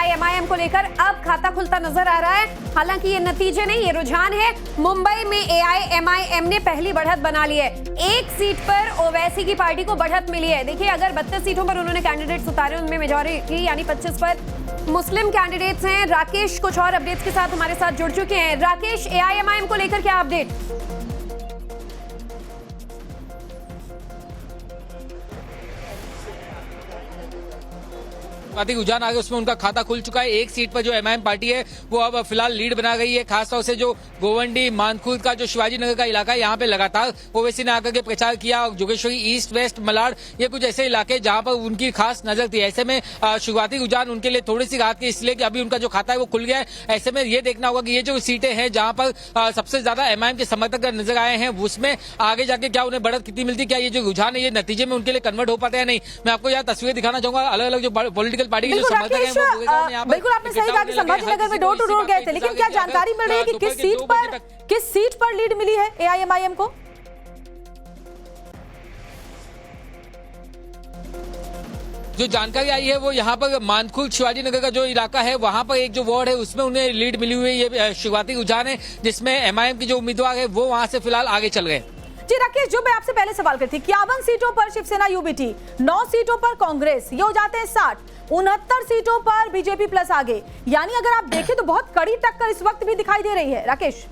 AIMIM को लेकर अब खाता खुलता नजर आ रहा है। हालांकि ये नतीजे नहीं, ये रुझान है। मुंबई में एआईएमआईएम ने पहली बढ़त बना ली है। एक सीट पर ओवैसी की पार्टी को बढ़त मिली है। देखिए, अगर 32 सीटों पर उन्होंने कैंडिडेट्स उतारे, उनमें मेजॉरिटी यानी 25 पर मुस्लिम कैंडिडेट्स हैं। राकेश कुछ और अपडेट्स के साथ हमारे साथ जुड़ चुके हैं। राकेश, एआईएमआईएम को लेकर क्या अपडेट? रुझान आ गया, उसमें उनका खाता खुल चुका है। एक सीट पर जो एमआईएम पार्टी है वो अब फिलहाल लीड बना गई है। खासतौर से जो गोवंडी मानखुर्द का जो शिवाजी नगर का इलाका है, यहाँ पे लगातार ओवैसी ने आकर के प्रचार किया। जोगेश्वरी ईस्ट, वेस्ट, मलाड, ये कुछ ऐसे इलाके जहां पर उनकी खास नजर थी। ऐसे में शुरुआती रुझान उनके लिए थोड़ी सी राहत की, इसलिए कि अभी उनका जो खाता है वो खुल गया है। ऐसे में ये देखना होगा कि ये जो सीटें हैं जहां पर सबसे ज्यादा एमआईएम के समर्थक नजर आए हैं, उसमें आगे जाके क्या उन्हें बढ़त कितनी मिलती, क्या ये जो रुझान है ये नतीजे में उनके लिए कन्वर्ट हो पाता है नहीं। मैं आपको यहाँ तस्वीर दिखाना चाहूंगा। अलग अलग जो पॉलिटिकल पार्टी के जो समर्थक हैं बिल्कुल आपने सही कहा कि संभाजी नगर में डोर टू डोर गए थे, लेकिन क्या जानकारी मिल रही है कि किस सीट पर लीड मिली है एआईएमआईएम को? जो जानकारी आई है वो यहाँ पर मानखुर्द शिवाजी नगर का जो इलाका है, वहां पर एक जो वार्ड है उसमें उन्हें लीड मिली हुई है। ये शुरुआती रुझान है जिसमें एमआईएम की जो उम्मीदवार है वो वहां से फिलहाल आगे चल गए। जी राकेश, जो मैं आपसे पहले सवाल करती, 51 सीटों पर शिवसेना यूबीटी, 9 सीटों पर कांग्रेस, ये हो जाते हैं 60, 69 सीटों पर बीजेपी प्लस आगे। यानी अगर आप देखें तो बहुत कड़ी टक्कर इस वक्त भी दिखाई दे रही है। राकेश,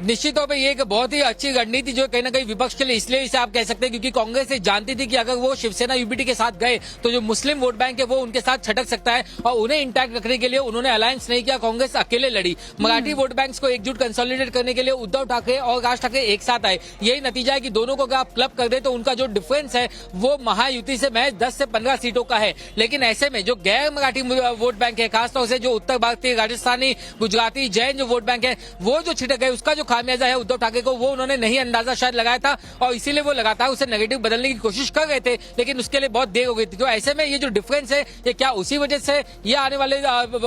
निश्चित तौर पे ये एक बहुत ही अच्छी रणनीति जो कहीं ना कहीं विपक्ष के लिए इसलिए इसे आप कह सकते हैं क्योंकि कांग्रेस ये जानती थी कि अगर वो शिवसेना यूबीटी के साथ गए तो जो मुस्लिम वोट बैंक है वो उनके साथ छटक सकता है, और उन्हें इंटैक्ट रखने के लिए उन्होंने अलायंस नहीं किया। कांग्रेस अकेले लड़ी। मराठी वोट बैंक्स को एकजुट कंसोलिडेट करने के लिए उद्धव ठाकरे और राज ठाकरे एक साथ आए। यही नतीजा है कि दोनों को अगर आप क्लब कर दे तो उनका जो डिफरेंस है वो महायुति से महज 10 से 15 सीटों का है। लेकिन ऐसे में जो गैर मराठी वोट बैंक है, खासतौर से जो उत्तर भारतीय, राजस्थानी, गुजराती, जैन जो वोट बैंक है, वो जो छिटक गए, उसका जो खामियाजा है उद्धव ठाकरे को, वो उन्होंने नहीं अंदाजा शायद लगाया था, और इसीलिए वो लगातार उसे नेगेटिव बदलने की कोशिश कर रहे थे, लेकिन उसके लिए बहुत देर हो गई थी। तो ऐसे में ये जो डिफरेंस है ये क्या उसी वजह से ये आने वाले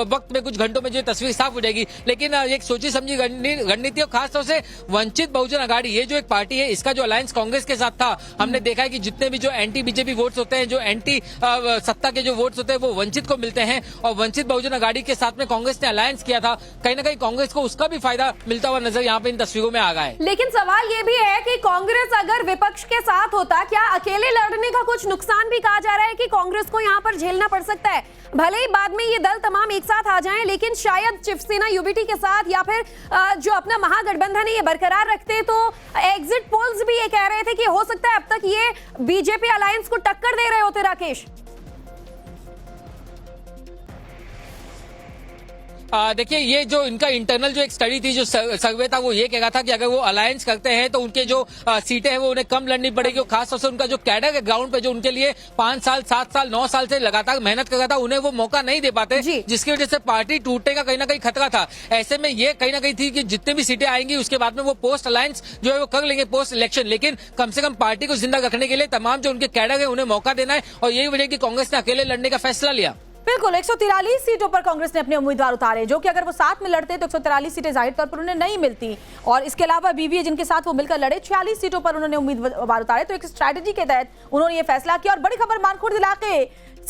वक्त में कुछ घंटों में जो तस्वीर साफ हो जाएगी। लेकिन एक सोची समझी रणनीति, और खासतौर से वंचित बहुजन अघाड़ी, ये जो एक पार्टी है, इसका जो अलायंस कांग्रेस के साथ था, हमने देखा है कि जितने भी जो एंटी बीजेपी वोट्स होते हैं, जो एंटी सत्ता के जो वोट्स होते हैं, वो वंचित को मिलते हैं, और वंचित बहुजन अघाड़ी के साथ में कांग्रेस ने अलायंस किया था। कहीं ना कहीं कांग्रेस को उसका भी फायदा मिलता हुआ नजर यहाँ पे इन तस्वीरों में आ गया है। लेकिन सवाल ये भी है कि कांग्रेस अगर विपक्ष के साथ होता, क्या अकेले लड़ने का कुछ नुकसान भी कहा जा रहा है कि कांग्रेस को यहाँ पर झेलना पड़ सकता है? भले ही बाद में ये दल तमाम एक साथ आ जाएं, लेकिन शायद शिवसेना यूबीटी के साथ या फिर जो अपना महागठबंधन है ये बरकरार रखते, तो एग्जिट पोल्स भी ये कह रहे थे कि हो सकता है अब तक ये बीजेपी अलायंस को टक्कर दे रहे होते। राकेश, देखिए, ये जो इनका इंटरनल जो एक स्टडी थी, जो सर्वे था, वो ये कह रहा था कि अगर वो अलायंस करते हैं तो उनके जो सीटें हैं वो उन्हें कम लड़नी पड़ेगी। और खासतौर से उनका जो कैडर है ग्राउंड पे, जो उनके लिए 5 साल, 7 साल, 9 साल से लगातार मेहनत कर रहा था, उन्हें वो मौका नहीं दे पाते, जिसकी वजह से पार्टी टूटने का कहीं ना कहीं खतरा था। ऐसे में ये कहीं ना कहीं थी कि जितनी भी सीटें आएंगी उसके बाद में वो पोस्ट अलायंस जो है वो कर लेंगे पोस्ट इलेक्शन, लेकिन कम से कम पार्टी को जिंदा रखने के लिए तमाम जो उनके कैडर है उन्हें मौका देना है, और यही वजह की कांग्रेस ने अकेले लड़ने का फैसला लिया। बिल्कुल, 143 सीटों पर कांग्रेस ने अपने उम्मीदवार उतारे, जो कि अगर वो साथ में लड़ते तो 143 सीटें जाहिर तौर पर उन्हें नहीं मिलती, और इसके अलावा बीवीए जिनके साथ वो मिलकर लड़े, 46 सीटों पर उन्होंने उम्मीदवार उतारे। तो एक स्ट्रैटेजी के तहत उन्होंने ये फैसला किया। और बड़ी खबर, मानखुर्द इलाके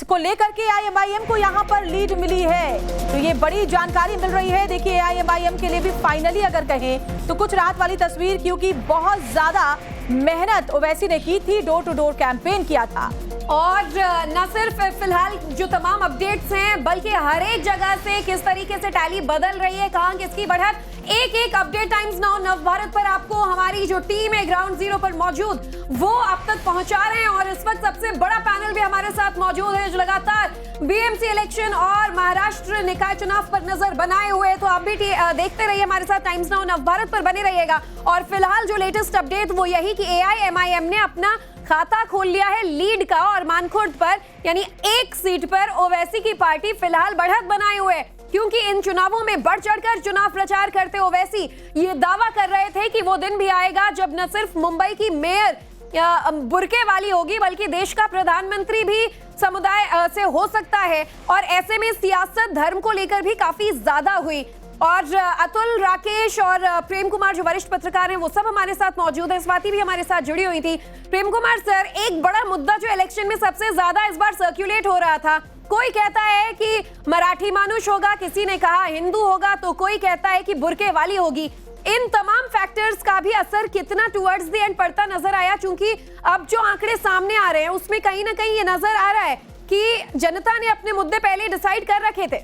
को लेकर के एआईएमआईएम को यहाँ पर लीड मिली है, तो ये बड़ी जानकारी मिल रही है। देखिए, एआईएमआईएम के लिए भी फाइनली अगर कहें तो कुछ राहत वाली तस्वीर, क्योंकि बहुत ज्यादा मेहनत ओवैसी ने की थी, डोर टू डोर कैंपेन किया था। और न सिर्फ फिलहाल जो तमाम अपडेट्स हैं, बल्कि हर एक जगह से किस तरीके से टैली बदल रही है, कहां किसकी बढ़त, एक अपडेट टाइम्स नाउ नवभारत पर आपको हमारी जो टीम है ग्राउंड जीरो पर मौजूद, वो अब तक पहुंचा रहे हैं। और इस वक्त सबसे बड़ा पैनल भी हमारे साथ मौजूद है, जो लगातार बीएमसी इलेक्शन और महाराष्ट्र निकाय चुनाव पर नजर बनाए हुए है। तो आप भी देखते रहिए हमारे साथ, टाइम्स नाउ नवभारत पर बने रहिएगा। और फिलहाल जो लेटेस्ट अपडेट वो यही कि एआईएमआईएम ने अपना खाता खोल लिया है लीड का, और मानखुर्द पर यानी एक सीट पर ओवैसी की पार्टी फिलहाल बढ़त बनाए हुए, क्योंकि इन चुनावों में बढ़ चढ़कर चुनाव प्रचार करते ओवैसी ये दावा कर रहे थे कि वो दिन भी आएगा जब न सिर्फ मुंबई की मेयर बुरके वाली होगी, बल्कि देश का प्रधानमंत्री भी समुदाय से हो सकता है। और ऐसे में सियासत धर्म को लेकर भी काफी ज्यादा हुई, और अतुल, राकेश और प्रेम कुमार जो वरिष्ठ पत्रकार हैं वो सब हमारे साथ मौजूद हैं। स्वाति भी हमारे साथ जुड़ी हुई थी। प्रेम कुमार सर, एक बड़ा मुद्दा जो इलेक्शन में सबसे ज्यादा इस बार सर्कुलेट हो रहा था, कोई कहता है कि मराठी मानुष होगा, किसी ने कहा हिंदू होगा, तो कोई कहता है कि बुर्के वाली होगी। इन तमाम फैक्टर्स का भी असर कितना टुवर्ड्स द एंड पड़ता नजर आया? क्योंकि अब जो आंकड़े सामने आ रहे हैं उसमें कहीं ना कहीं ये नजर आ रहा है कि जनता ने अपने मुद्दे पहले डिसाइड कर रखे थे।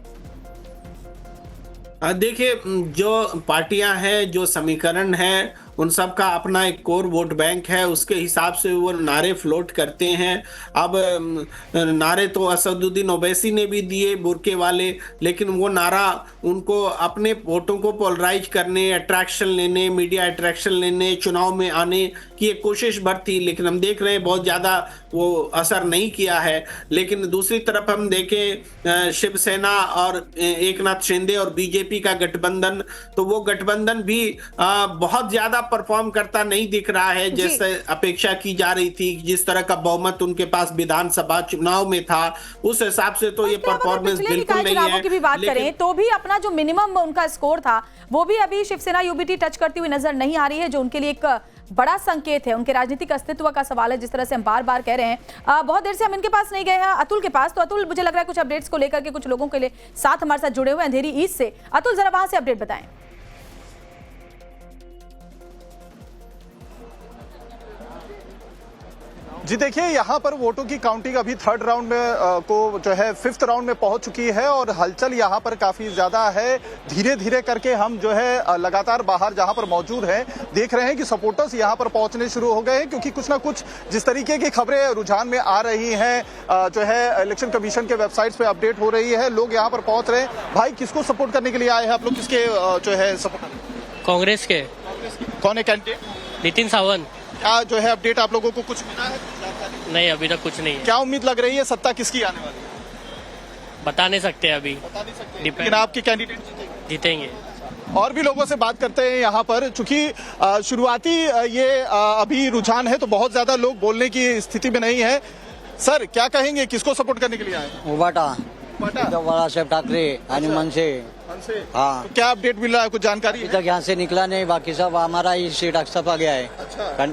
देखिए, जो पार्टियां हैं, जो समीकरण है, उन सब का अपना एक कोर वोट बैंक है, उसके हिसाब से वो नारे फ्लोट करते हैं। अब नारे तो असदुद्दीन ओवैसी ने भी दिए बुर्के वाले, लेकिन वो नारा उनको अपने वोटों को पोलराइज करने, अट्रैक्शन लेने, मीडिया अट्रैक्शन लेने, चुनाव में आने की एक कोशिश भर थी, लेकिन हम देख रहे हैं बहुत ज़्यादा वो असर नहीं किया है। लेकिन दूसरी तरफ हम देखें शिवसेना और एकनाथ शिंदे और बीजेपी का गठबंधन, तो वो गठबंधन भी बहुत ज़्यादा परफॉर्म करता नहीं दिख रहा है जैसे अपेक्षा की जा रही थी। जिस तरह का बहुमत उनके पास विधानसभा चुनाव में था, उस हिसाब से तो ये परफॉर्मेंस बिल्कुल नहीं है। की भी बात करें तो भी अपना जो मिनिमम उनका स्कोर था वो भी अभी शिवसेना यूबीटी टच करती हुई नजर नहीं आ रही है, जो उनके लिए एक बड़ा संकेत है। उनके राजनीतिक अस्तित्व का सवाल है, जिस तरह से हम बार बार कह रहे हैं। बहुत देर से हम इनके पास नहीं गए हैं, अतुल के पास। तो अतुल, मुझे लग रहा है कुछ अपडेट्स को लेकर के कुछ लोगों के लिए साथ हमारे साथ जुड़े हुए हैं अंधेरी ईस्ट से। अतुल, जरा वहां से अपडेट बताएं। जी देखिए, यहाँ पर वोटों की काउंटिंग अभी थर्ड राउंड में को जो है फिफ्थ राउंड में पहुंच चुकी है और हलचल यहाँ पर काफी ज्यादा है। धीरे धीरे करके हम जो है लगातार बाहर जहाँ पर मौजूद हैं देख रहे हैं कि सपोर्टर्स यहाँ पर पहुंचने शुरू हो गए हैं, क्योंकि कुछ ना कुछ जिस तरीके की खबरें रुझान में आ रही हैं जो है इलेक्शन कमीशन के वेबसाइट्स पे अपडेट हो रही है, लोग यहाँ पर पहुंच रहे हैं। भाई, किसको सपोर्ट करने के लिए आए हैं आप लोग? किसके जो है सपोर्ट? कांग्रेस के। कौन है कैंडिडेट? नितिन सावंत। क्या जो है अपडेट आप लोगों को कुछ मिला है? नहीं, अभी तक कुछ नहीं है। क्या उम्मीद लग रही है, सत्ता किसकी आने वाली है? बता नहीं सकते अभी। बता नहीं सकते, Depend- लेकिन आपके कैंडिडेट जीतेंगे। और भी लोगों से बात करते हैं यहाँ पर, चूंकि शुरुआती ये अभी रुझान है तो बहुत ज्यादा लोग बोलने की स्थिति में नहीं है। सर, क्या कहेंगे, किसको सपोर्ट करने के लिए आए? उबाटा बाटा? बाळासाहेब ठाकरे आणि मनसे। हमसे? हाँ, तो क्या अपडेट मिल रहा है, कुछ जानकारी अभी है? तक यहाँ से निकला नहीं, बाकी सब हमारा ही सीट इस्तीफा गया है। अच्छा,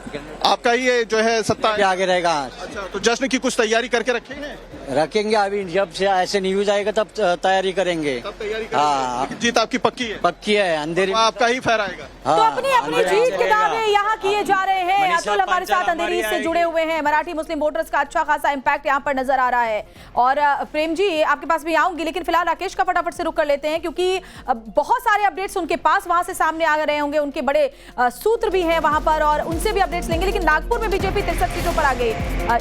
आपका ही ये जो है सत्ता भी है? आगे रहेगा। अच्छा, तो जश्न की कुछ तैयारी करके रखे हैं? रखेंगे, अभी जब से ऐसे न्यूज आएगा तब तैयारी करेंगे। तब तैयारी हाँ। करेंगे। जीत आपकी पक्की है? पक्की है, अंधेरी। आपका ही फहराएगा? तो अपनी अपनी जीत के दावे यहाँ किए जा रहे हैं। अतुल हमारे साथ अंधेरी से जुड़े हुए हैं। मराठी मुस्लिम वोटर्स का अच्छा खासा इंपैक्ट यहाँ पर नजर आ रहा है। और प्रेम जी, आपके पास भी आऊंगी, लेकिन फिलहाल राकेश का फटाफट से रुक कर लेते हैं, क्योंकि बहुत सारे अपडेट्स उनके पास वहां से सामने आ रहे होंगे। उनके बड़े सूत्र भी हैं वहां पर और उनसे भी अपडेट्स लेंगे। लेकिन नागपुर में बीजेपी 63 सीटों पर आगे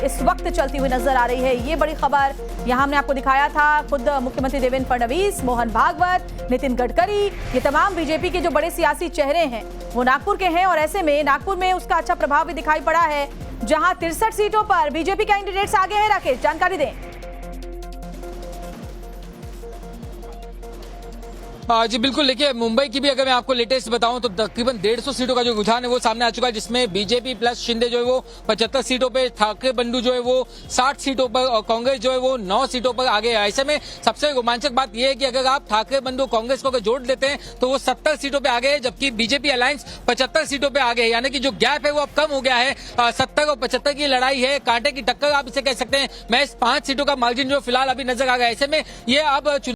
इस वक्त चलती हुई नजर आ रही है। ये बड़ी खबर यहाँ हमने आपको दिखाया था। खुद मुख्यमंत्री देवेंद्र फडणवीस, मोहन भागवत, नितिन गडकरी, ये तमाम बीजेपी के जो बड़े सियासी चेहरे हैं वो नागपुर के हैं। और ऐसे में नागपुर में उसका अच्छा प्रभाव भी दिखाई पड़ा है, जहां 63 सीटों पर बीजेपी कैंडिडेट्स आगे हैं। राकेश, जानकारी दें। जी बिल्कुल, देखिए मुंबई की भी अगर मैं आपको लेटेस्ट बताऊं तो तकरीबन 150 सीटों का जो रुझान है वो सामने आ चुका है, जिसमें बीजेपी प्लस शिंदे जो है वो 75 सीटों पे, ठाकरे बंधु जो है वो 60 सीटों पर और कांग्रेस जो है वो 9 सीटों पर आगे है। ऐसे में सबसे रोमांचक बात यह है कि अगर आप ठाकरे बंधु कांग्रेस को अगर जोड़ देते हैं तो वो 70 सीटों पे आगे है, जबकि बीजेपी अलायंस 75 सीटों पे आगे है। यानी कि जो गैप है वो अब कम हो गया है। 70 और 75 की लड़ाई है, कांटे की टक्कर आप इसे कह सकते हैं। मैं इस 5 सीटों का मार्जिन जो फिलहाल अभी नजर आ गया है। ऐसे में ये अब